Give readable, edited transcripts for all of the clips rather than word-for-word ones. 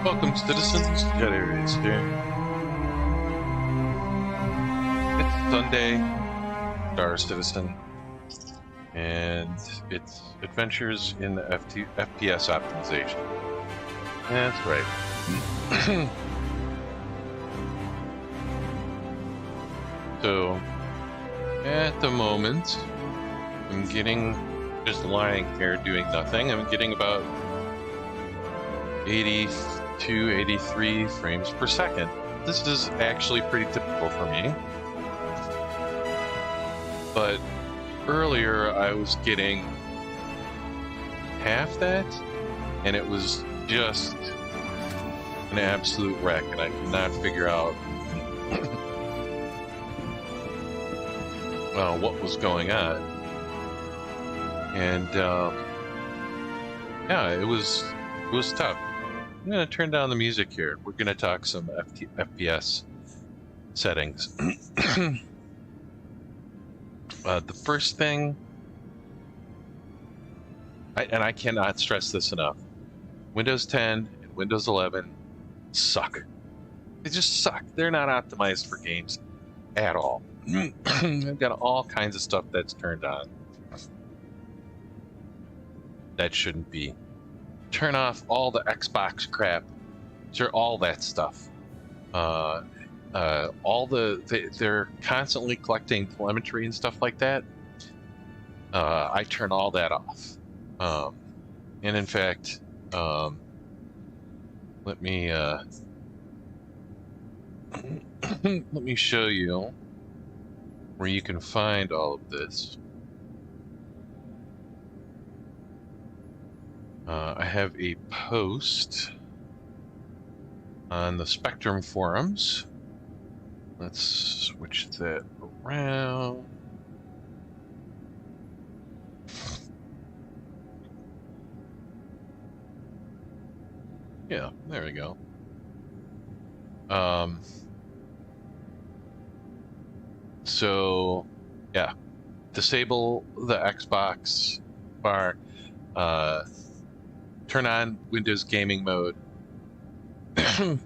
Welcome, citizens. Jedi Race here. It's Sunday, Star Citizen, and it's adventures in the FPS optimization. That's right. So, at the moment, I'm getting, just lying here doing nothing, I'm getting about 82, 83 frames per second. This is actually pretty typical for me. But earlier I was getting half that, and it was just an absolute wreck, and I could not figure out what was going on. And yeah, it was tough. I'm going to turn down the music here. We're going to talk some FPS settings. The first thing, and I cannot stress this enough, Windows 10 and Windows 11 suck. They just suck. They're not optimized for games at all. They've got all kinds of stuff that's turned on that shouldn't be. Turn off all the Xbox crap. Sure, all that stuff. They're constantly collecting telemetry and stuff like that. I turn all that off. And in fact, let me let me show you where you can find all of this. I have a post on the Spectrum forums. Let's switch that around. Yeah, there we go. So, yeah, disable the Xbox bar. Turn on Windows gaming mode. This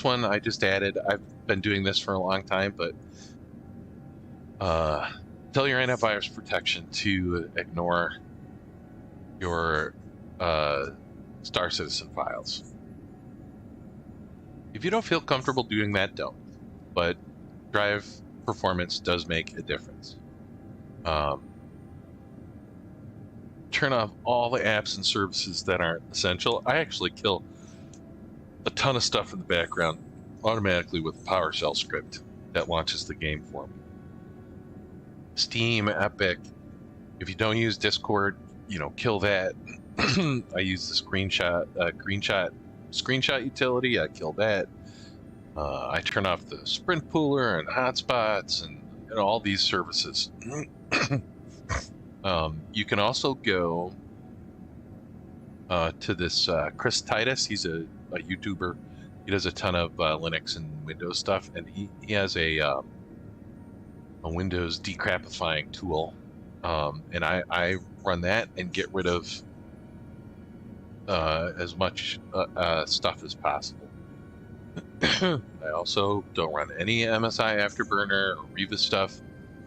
one I just added. I've been doing this for a long time, but tell your antivirus protection to ignore your Star Citizen files. If you don't feel comfortable doing that, don't. But drive performance does make a difference. Turn off all the apps and services that aren't essential. I actually kill a ton of stuff in the background automatically with the PowerShell script that launches the game for me. Steam, Epic. If you don't use Discord, kill that. I use the screenshot utility. I kill that. I turn off the Sprint Pooler and hotspots and all these services. You can also go to this Chris Titus. He's a YouTuber. He does a ton of Linux and Windows stuff, and he has a Windows decrapifying tool, and I run that and get rid of as much stuff as possible. I also don't run any MSI Afterburner or Riva stuff.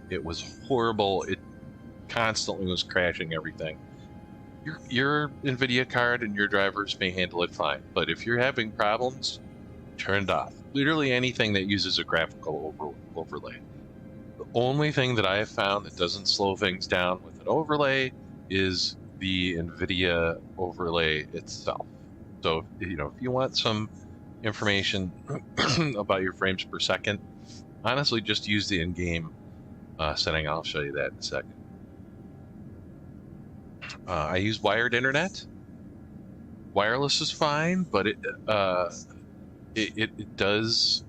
It was horrible. It constantly was crashing everything. Your Nvidia card and your drivers may handle it fine, but if you're having problems, turn it off. Literally anything that uses a graphical overlay. The only thing that I have found that doesn't slow things down with an overlay is the Nvidia overlay itself. So, if you want some information about your frames per second, honestly, just use the in-game setting. I'll show you that in a second. I use wired internet. Wireless is fine, but it does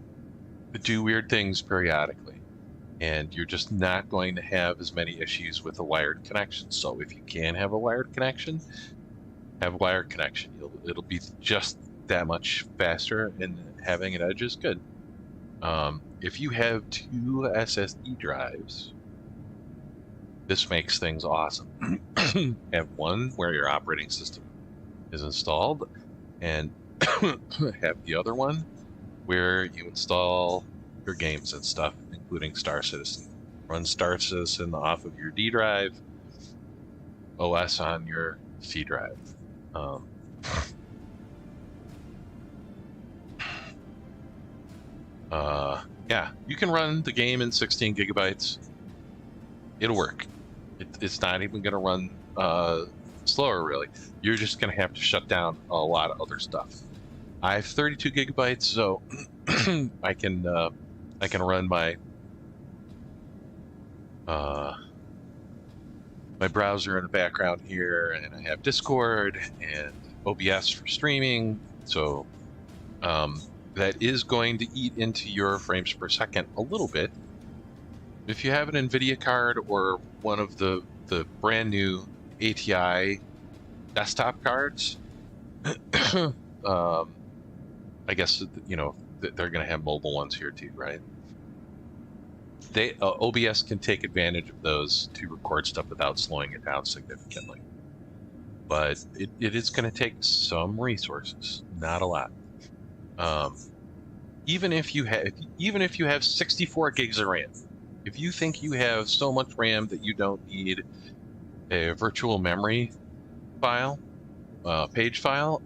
do weird things periodically, and you're just not going to have as many issues with a wired connection. So if you can have a wired connection, have a wired connection. It'll be just that much faster, and having an edge is good. If you have 2 SSD drives, this makes things awesome. Have one where your operating system is installed, and have the other one where you install your games and stuff, including Star Citizen. Run Star Citizen off of your D drive, OS on your C drive. Yeah, you can run the game in 16 gigabytes. It'll work. It's not even going to run slower, really. You're just going to have to shut down a lot of other stuff. I have 32 gigabytes, so I can run my my browser in the background here, and I have Discord and OBS for streaming. So that is going to eat into your frames per second a little bit. If you have an Nvidia card or one of the brand new ATI desktop cards, I guess, you know, they're going to have mobile ones here too, right? OBS can take advantage of those to record stuff without slowing it down significantly. But it is going to take some resources, not a lot. Even if you have 64 gigs of RAM, if you think you have so much RAM that you don't need a virtual memory file, page file,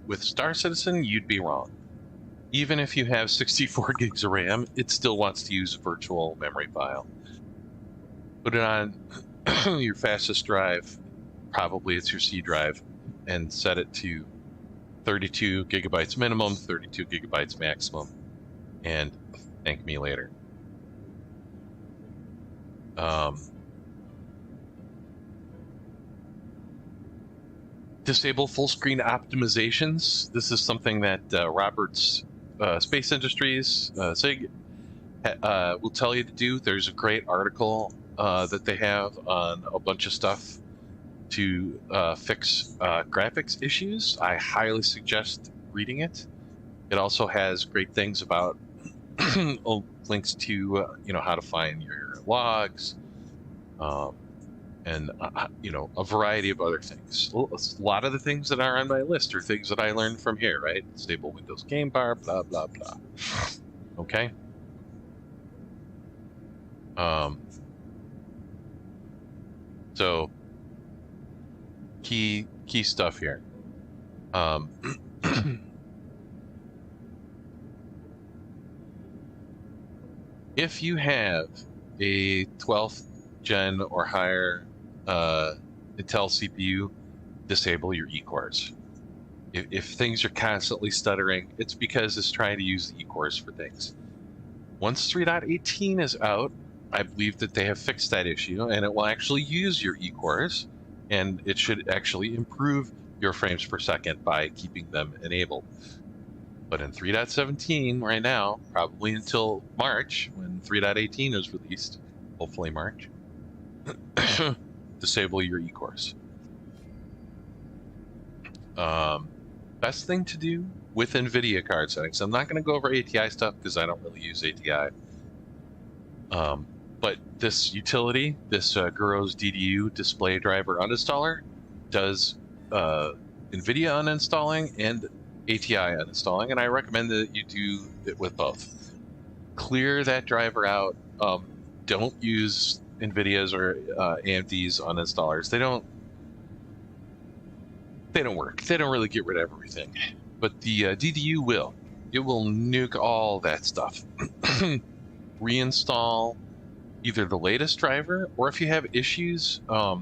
with Star Citizen, you'd be wrong. Even if you have 64 gigs of RAM, it still wants to use a virtual memory file. Put it on your fastest drive, probably it's your C drive, and set it to 32 gigabytes minimum, 32 gigabytes maximum, and thank me later. Disable full screen optimizations. This is something that Robert's Space Industries, SIG, will tell you to do. There's a great article that they have on a bunch of stuff to fix graphics issues. I highly suggest reading it. It also has great things about links to you know, how to find your logs, and you know, a variety of other things. A lot of the things that are on my list are things that I learned from here, right? Stable Windows Game Bar, blah blah blah. Okay. So key stuff here. If you have a 12th gen or higher Intel CPU, disable your E-cores. If things are constantly stuttering, it's because it's trying to use the E-cores for things. Once 3.18 is out, I believe that they have fixed that issue, and it will actually use your E-cores, and it should actually improve your frames per second by keeping them enabled. But in 3.17 right now, probably until March, when 3.18 is released, hopefully March, disable your E-cores. Best thing to do with Nvidia card settings. I'm not going to go over ATI stuff because I don't really use ATI. But this utility, this Guro's DDU display driver uninstaller, does Nvidia uninstalling and ATI uninstalling, and I recommend that you do it with both. Clear that driver out. Don't use Nvidia's or AMD's uninstallers. They don't work. They don't really get rid of everything. But the DDU will. It will nuke all that stuff. Reinstall either the latest driver, or if you have issues, a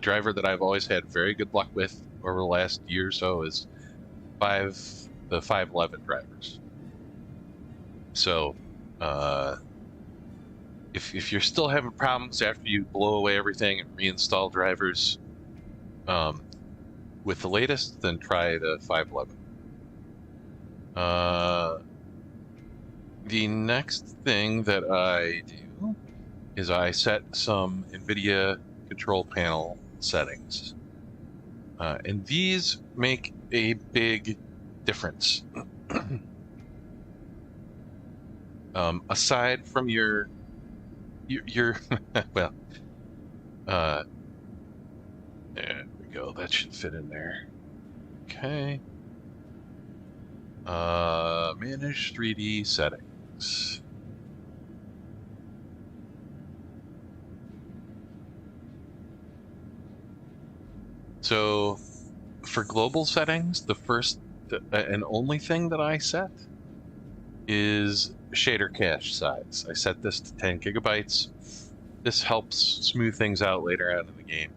driver that I've always had very good luck with over the last year or so is the 511 drivers. So if you're still having problems after you blow away everything and reinstall drivers with the latest, then try the 511. The next thing that I do is I set some Nvidia control panel settings. And these make a big difference. Aside from your well, there we go. That should fit in there. Okay. Manage 3D settings. So for global settings, the first and only thing that I set is shader cache size. I set this to 10 gigabytes. This helps smooth things out later on in the game.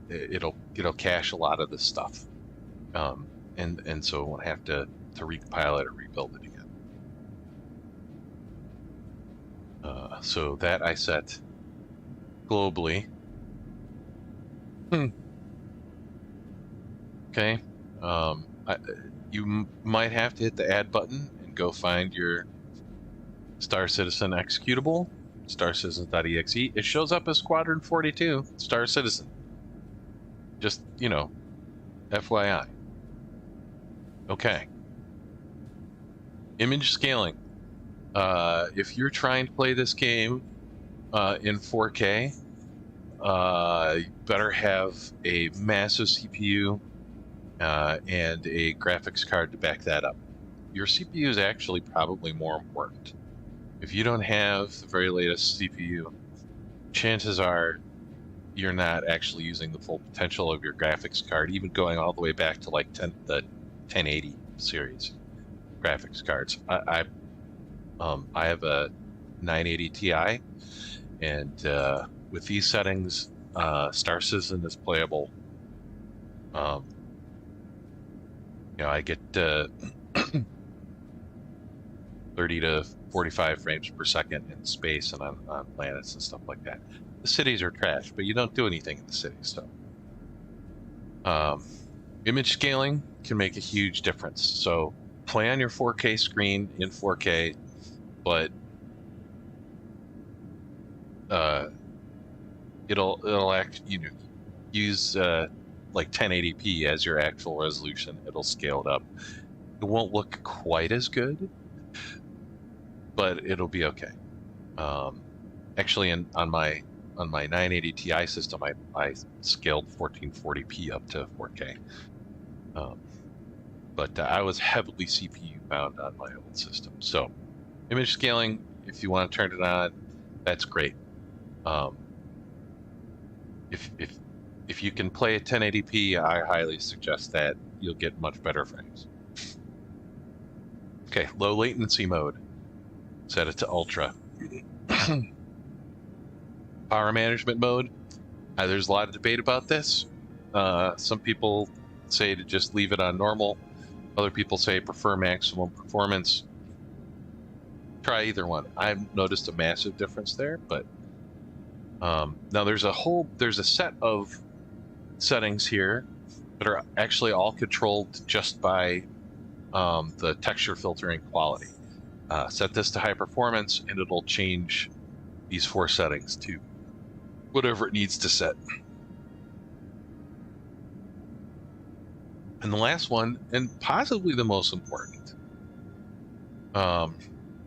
It'll cache a lot of this stuff, and so it won't have to recompile it or rebuild it again. So that I set globally. Okay. You might have to hit the add button and go find your Star Citizen executable, starcitizen.exe. It shows up as Squadron 42, Star Citizen. Just, FYI. Okay. Image scaling. If you're trying to play this game in 4K, you better have a massive CPU and a graphics card to back that up. Your CPU is actually probably more important. If you don't have the very latest CPU, chances are you're not actually using the full potential of your graphics card, even going all the way back to like the 1080 series graphics cards. I have a 980 Ti, and with these settings, Star Citizen is playable. I get 30 to 45 frames per second in space and on planets and stuff like that. The cities are trash, but you don't do anything in the cities, so. Image scaling can make a huge difference. So play on your 4K screen in 4K, but it'll use like 1080p as your actual resolution. It'll scale it up. It won't look quite as good, but it'll be okay. Actually, on my 980 Ti system, I scaled 1440p up to 4K. But I was heavily CPU bound on my old system. So image scaling, if you want to turn it on, that's great. If you can play at 1080p, I highly suggest that. You'll get much better frames. Okay, low latency mode. Set it to ultra. Power management mode. There's a lot of debate about this. Some people say to just leave it on normal. Other people say prefer maximum performance. Try either one. I've noticed a massive difference there, but now there's a set of settings here that are actually all controlled just by the texture filtering quality. Set this to high performance and it'll change these 4 settings to whatever it needs to set. And the last one, and possibly the most important,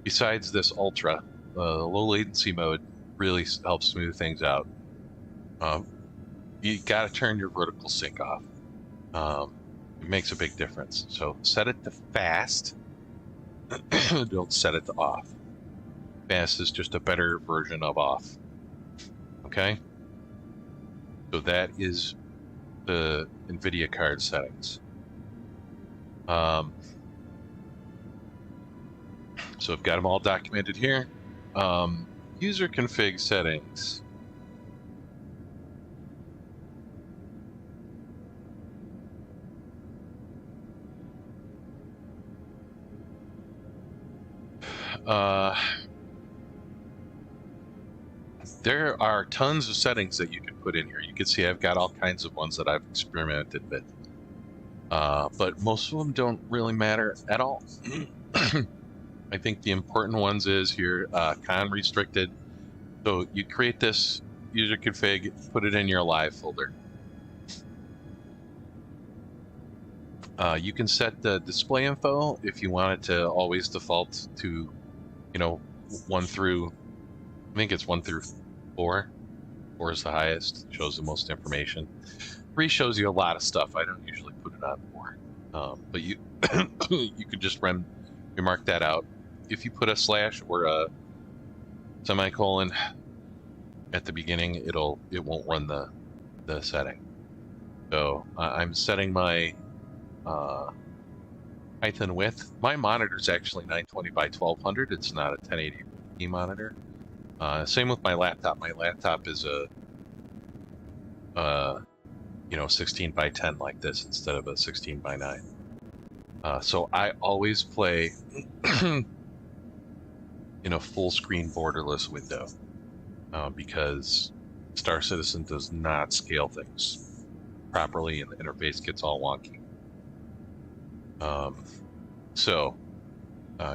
besides this ultra, low latency mode really helps smooth things out. You got to turn your vertical sync off. It makes a big difference. So set it to fast. Don't set it to off. Fast is just a better version of off. Okay? So that is the Nvidia card settings. So I've got them all documented here. User config settings. There are tons of settings that you can put in here. You can see I've got all kinds of ones that I've experimented with. But most of them don't really matter at all. I think the important ones is here, con restricted. So you create this user config, put it in your live folder. You can set the display info if you want it to always default to, 1 through, I think it's 1 through 4. 4 is the highest, shows the most information. 3 shows you a lot of stuff. I don't usually put it on 4. But you you could just remark that out. If you put a slash or a semicolon at the beginning, it won't run the setting. So I'm setting my height and width. My monitor is actually 920 by 1200. It's not a 1080p monitor. Same with my laptop. My laptop is a 16 by 10 like this instead of a 16 by 9. So I always play in a full screen borderless window because Star Citizen does not scale things properly and the interface gets all wonky.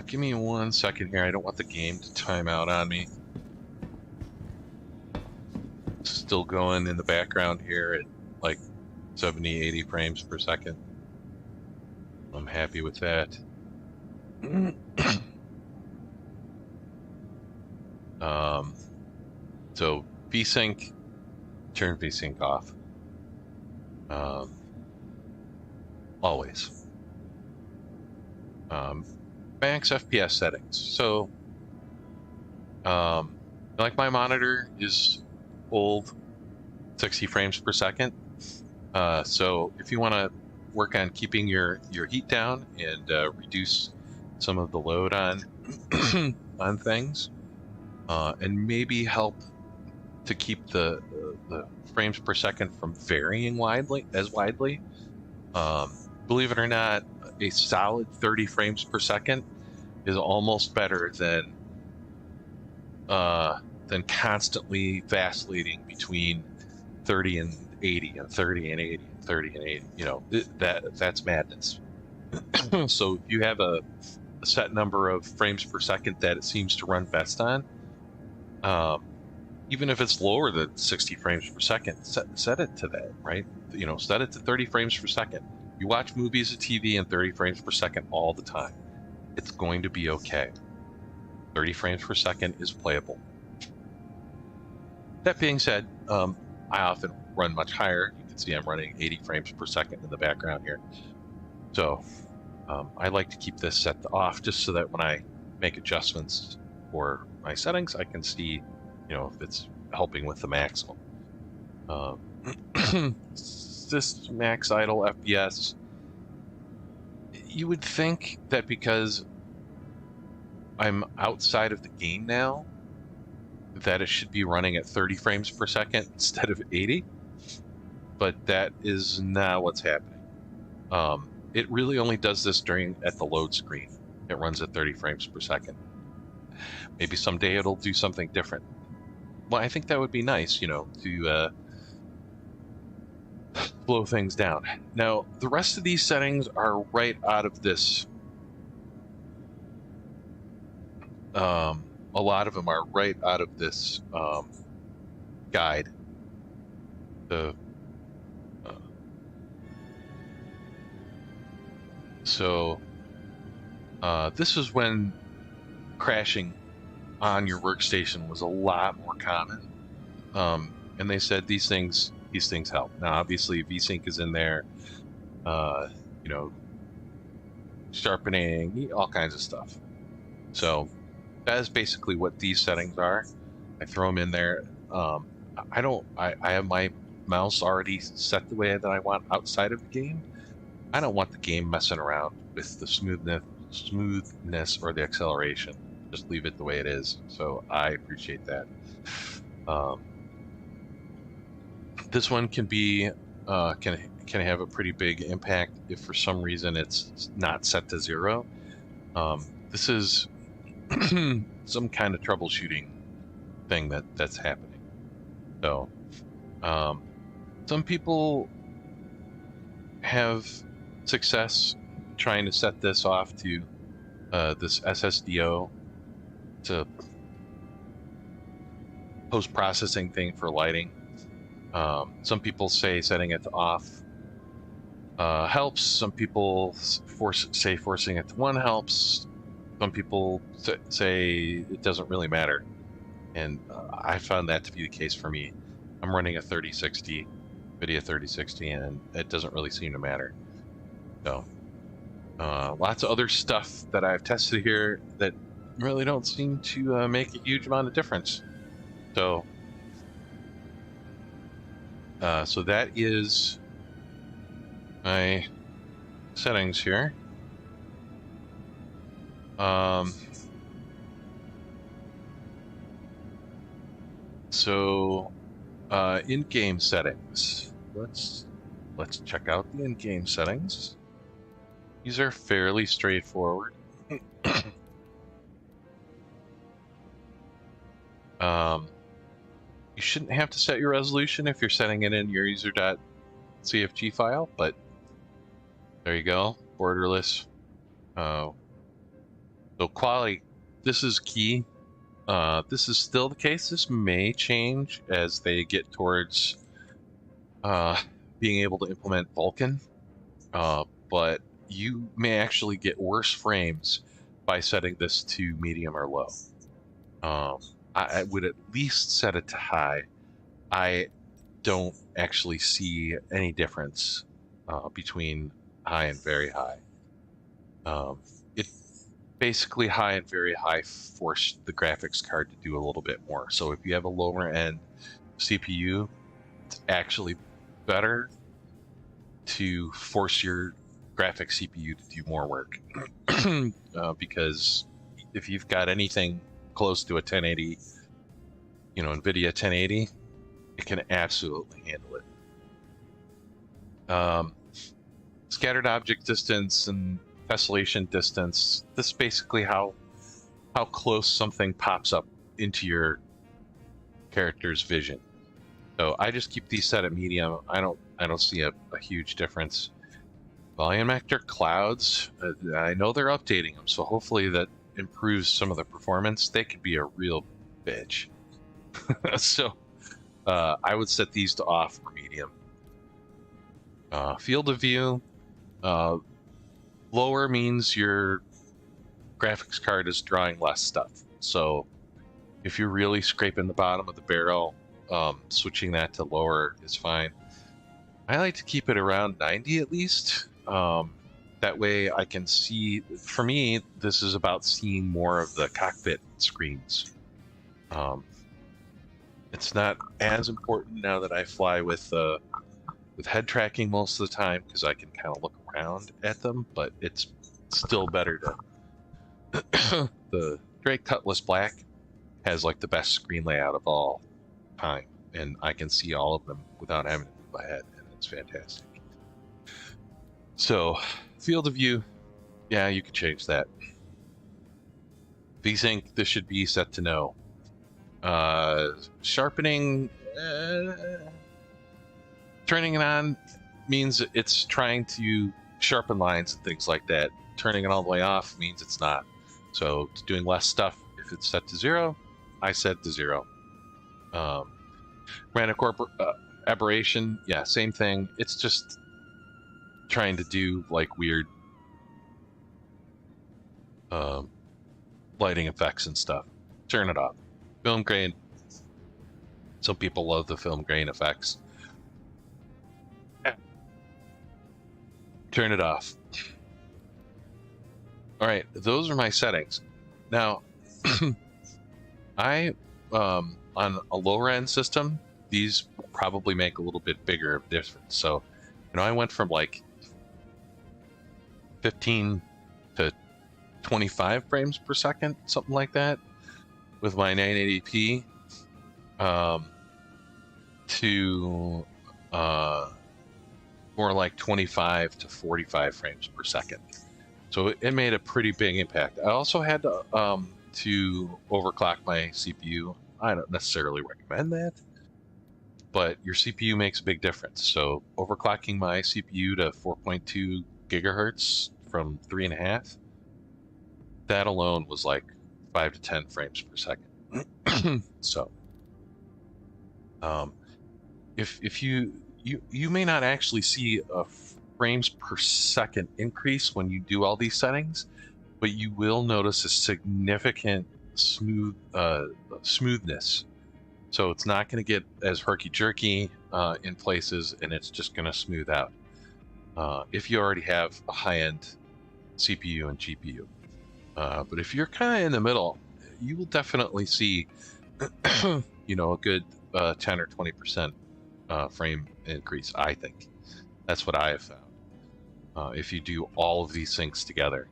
Give me 1 second here. I don't want the game to time out on me. Still going in the background here at like 70, 80 frames per second. I'm happy with that. So VSync, turn VSync off. Always. Max FPS settings. So, like my monitor is old, 60 frames per second. So if you want to work on keeping your heat down and reduce some of the load on on things, and maybe help to keep the frames per second from varying widely. Believe it or not, a solid 30 frames per second is almost better than constantly vacillating between 30 and 80 and 30 and 80 and 30 and 80. You know, that's madness. So if you have a set number of frames per second that it seems to run best on, even if it's lower than 60 frames per second, set it to that, right? You know, set it to 30 frames per second. You watch movies or TV in 30 frames per second all the time. It's going to be okay. 30 frames per second is playable. That being said, I often run much higher. You can see I'm running 80 frames per second in the background here. So I like to keep this set to off just so that when I make adjustments for my settings, I can see, you know, if it's helping with the maximum. This max idle FPS, you would think that because I'm outside of the game now, that it should be running at 30 frames per second instead of 80, but that is not what's happening. It really only does this at the load screen. It runs at 30 frames per second. Maybe someday it'll do something different. Well, I think that would be nice, you know, to slow things down. Now, the rest of these settings are right out of this. A lot of them are right out of this guide. This is when crashing on your workstation was a lot more common, and they said these things help. Now, obviously, VSync is in there, you know, sharpening, all kinds of stuff. So that is basically what these settings are. I throw them in there. I have my mouse already set the way that I want outside of the game. I don't want the game messing around with the smoothness or the acceleration. Just leave it the way it is. So I appreciate that. This one can be can have a pretty big impact if for some reason it's not set to 0. This is some kind of troubleshooting thing that's happening. So some people have success trying to set this off to this SSDO to post-processing thing for lighting. Some people say setting it to off helps. Some people say forcing it to 1 helps. Some people say it doesn't really matter. And I found that to be the case for me. I'm running a 3060, NVIDIA 3060, and it doesn't really seem to matter. So Lots of other stuff that I've tested here that really don't seem to make a huge amount of difference. So, so that is my settings here. So in-game settings. Let's check out the in-game settings. These are fairly straightforward. You shouldn't have to set your resolution if you're setting it in your user.cfg file, but there you go, borderless. So quality, this is key. This is still the case. This may change as they get towards being able to implement Vulkan, but you may actually get worse frames by setting this to medium or low. I would at least set it to high. I don't actually see any difference between high and very high. It basically, high and very high force the graphics card to do a little bit more. So if you have a lower end CPU, it's actually better to force your graphics CPU to do more work. Because if you've got anything close to a 1080, you know, Nvidia 1080, it can absolutely handle it. Scattered object distance and tessellation distance. This is basically how close something pops up into your character's vision. So I just keep these set at medium. I don't see a huge difference. Volume actor clouds. I know they're updating them, so hopefully that improves some of the performance. They could be a real bitch. So I would set these to off or medium. Field of view. Lower means your graphics card is drawing less stuff. So if you're really scraping the bottom of the barrel, switching that to lower is fine. I like to keep it around 90 at least. That way I can see, for me, this is about seeing more of the cockpit screens. It's not as important now that I fly with head tracking most of the time, because I can kind of look around at them, but it's still better to... The Drake Cutlass Black has like the best screen layout of all time, and I can see all of them without having to move my head, and it's fantastic. So, field of view, yeah, you could change that. VSync, this should be set to no. Sharpening, turning it on means it's trying to sharpen lines and things like that. Turning it all the way off means it's not. So it's doing less stuff. If it's set to 0, I set to 0. Random aberration, yeah, same thing. It's just trying to do like weird lighting effects and stuff. Turn it off. Film grain. Some people love the film grain effects. Turn it off. All right, those are my settings. Now, I on a lower end system, these will probably make a little bit bigger of a difference. So, you know, I went from like 15 to 25 frames per second, something like that, with my 980p, to more like 25 to 45 frames per second. So it made a pretty big impact. I also had to overclock my CPU. I don't necessarily recommend that, but your CPU makes a big difference. So overclocking my CPU to 4.2 gigahertz from 3.5, that alone was like 5 to 10 frames per second. So if you may not actually see a frames per second increase when you do all these settings, but you will notice a significant smoothness. So it's not going to get as herky-jerky in places, and it's just going to smooth out. If you already have a high-end CPU and GPU. But if you're kind of in the middle, you will definitely see, you know, a good 10 or 20% frame increase. I think that's what I have found. If you do all of these things together,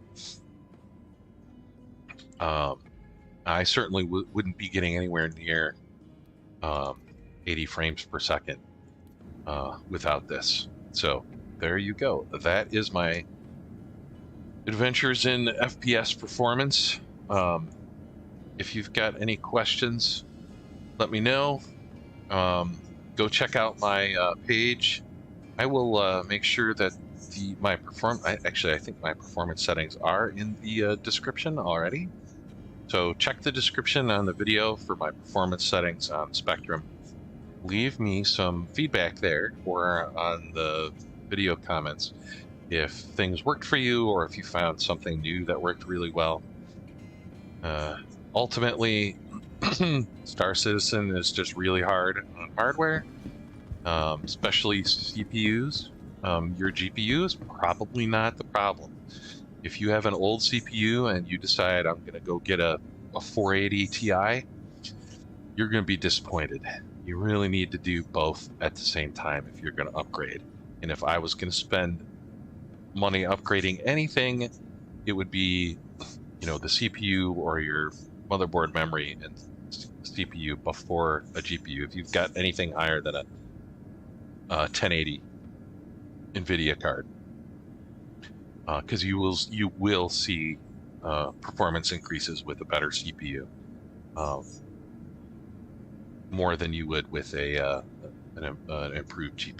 I certainly wouldn't be getting anywhere near 80 frames per second without this. So there you go. That is my adventures in FPS performance. If you've got any questions, let me know. Go check out my page. I will make sure that I think my performance settings are in the description already. So check the description on the video for my performance settings on Spectrum. Leave me some feedback there or on the video comments if things worked for you or if you found something new that worked really well. Ultimately, Star Citizen is just really hard on hardware, especially CPUs. Your GPU is probably not the problem. If you have an old CPU and you decide I'm going to go get a 480 Ti, you're going to be disappointed. You really need to do both at the same time if you're going to upgrade. And if I was going to spend money upgrading anything, it would be, you know, the CPU or your motherboard memory and CPU before a GPU. If you've got anything higher than a 1080 Nvidia card, because you will see performance increases with a better CPU, more than you would with an improved GPU.